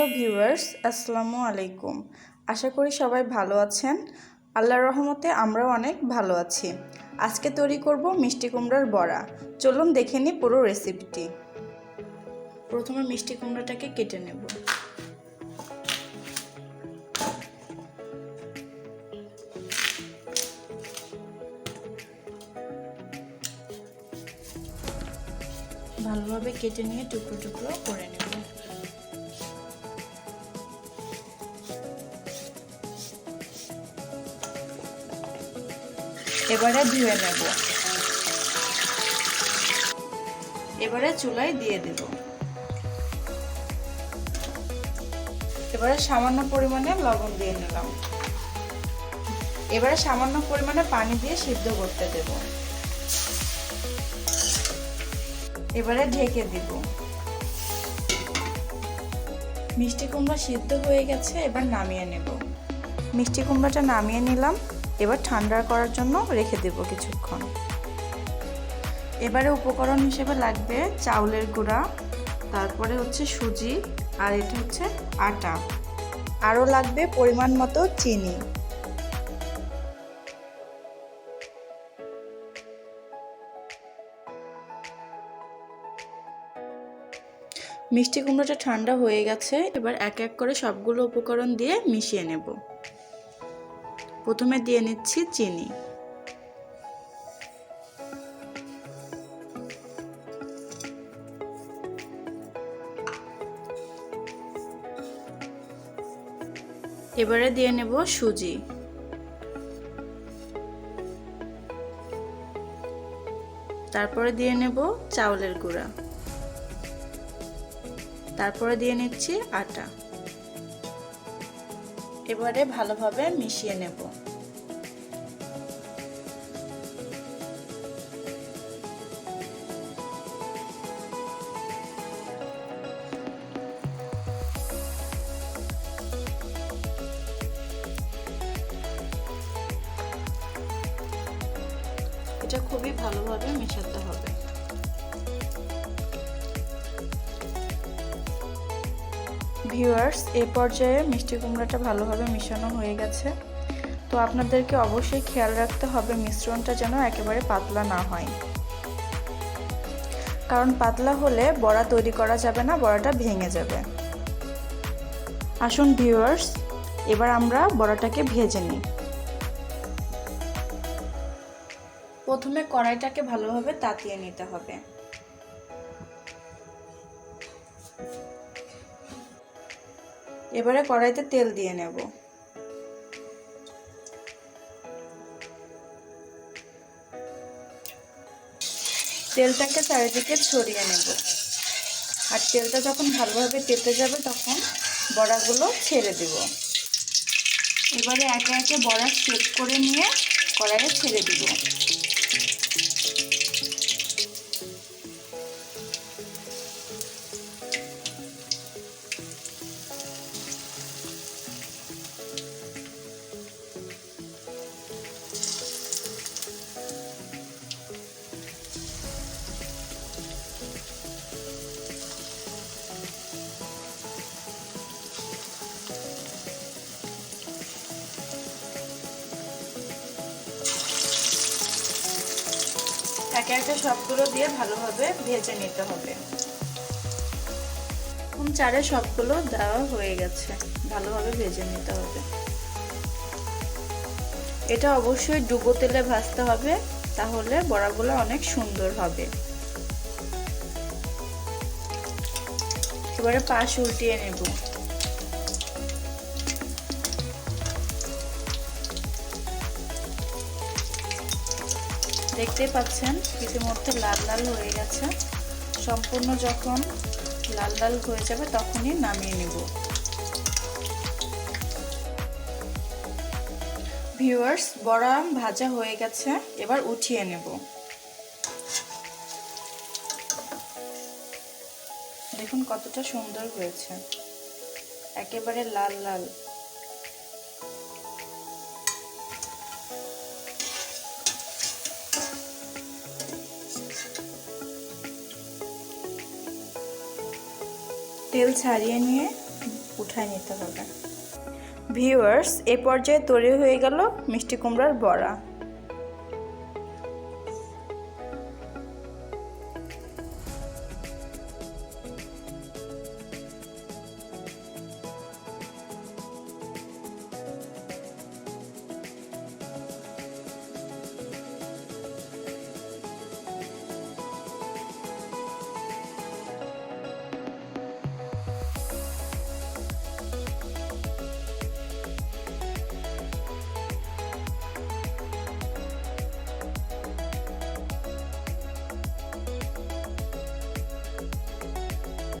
Hello viewers, আসসালামু আলাইকুম। আশা করি সবাই ভালো আছেন। আল্লাহর রহমতে আমরাও অনেক ভালো আছি। আজকে তৈরি করব মিষ্টি কুমড়ার বড়া। চলুন দেখে নিই পুরো রেসিপিটি। প্রথমে মিষ্টি কুমড়াটাকে কেটে নেব। ভালোভাবে কেটে নিয়ে টুকরো টুকরো করে নেব। এবারে ধুয়ে নেব। এবারে চুলায় দিয়ে দেব। এবারে সামান্য পরিমাণে লবণ দিয়ে নিলাম। এবারে সামান্য পরিমাণে পানি দিয়ে সিদ্ধ করতে দেব। এবারে ঢেকে দিব। মিষ্টি কুমড়া সিদ্ধ হয়ে গেছে, এবার নামিয়ে নেব। মিষ্টি কুমড়াটা নামিয়ে নিলাম। এবার ঠান্ডা করার জন্য রেখে দেব কিছুক্ষণ। এবারে উপকরণ হিসেবে লাগবে চাউলের গুঁড়া, তারপরে হচ্ছে সুজি, আর এটা হচ্ছে আটা। আরও লাগবে পরিমাণ মতো চিনি। মিষ্টি কুমড়োটা ঠান্ডা হয়ে গেছে, এবার এক এক করে সবগুলো উপকরণ দিয়ে মিশিয়ে নেব। প্রথমে দিয়ে নিচ্ছি চিনি। এবারে দিয়ে নেব সুজি। তারপরে দিয়ে নেব চাউলের গুঁড়া। তারপরে দিয়ে নিচ্ছি আটা। এবারে ভালোভাবে মিশিয়ে নেব। এটা খুবই ভালোভাবে মেশাতে হবে। ভিউয়ার্স, এই পর্যায়ে মিষ্টি কুমড়াটা ভালোভাবে মিশানো হয়ে গেছে। তো আপনাদেরকে অবশ্যই খেয়াল রাখতে হবে মিশ্রণটা যেন একেবারে পাতলা না হয়, কারণ পাতলা হলে বড়া তৈরি করা যাবে না, বড়াটা ভেঙে যাবে। আসুন ভিউয়ার্স, এবার আমরা বড়াটাকে ভেজে নিই। প্রথমে কড়াইটাকে ভালোভাবে তাতিয়ে নিতে হবে। এবারে কড়াইতে তেল দিয়ে নেব। তেলটাকে চারিদিকে ছড়িয়ে নেব। আর তেলটা যখন ভালোভাবে তেতে যাবে তখন বড়াগুলো ছেড়ে দেব। এবারে একে একে বড়া শেপ করে নিয়ে কড়াইয়ে ছেড়ে দিব। একে একে সবগুলো দিয়ে ভালোভাবে ভেজে নিতে হবে। চারে সবগুলো দেওয়া হয়ে গেছে, ভালোভাবে ভেজে নিতে হবে। এটা অবশ্যই ডুবো তেলে ভাজতে হবে, তাহলে বড়াগুলো অনেক সুন্দর হবে। এবারে পাশ উল্টিয়ে নেব। দেখতেই পাচ্ছেন ইতিমধ্যে লাল লাল হয়ে গেছে। সম্পূর্ণ যখন লাল লাল হয়ে যাবে তখনই নামিয়ে নেব। ভিউয়ার্স, বড়া ভাজা হয়ে গেছে, এবার উঠিয়ে নেব। দেখুন কতটা সুন্দর হয়েছে, একেবারে লাল লাল। তেল ছাড়িয়ে নিয়ে উঠায় নিতে হবে। ভিউয়ার্স, এ পর্যায়ে তৈরি হয়ে গেল মিষ্টি কুমড়ার বড়া।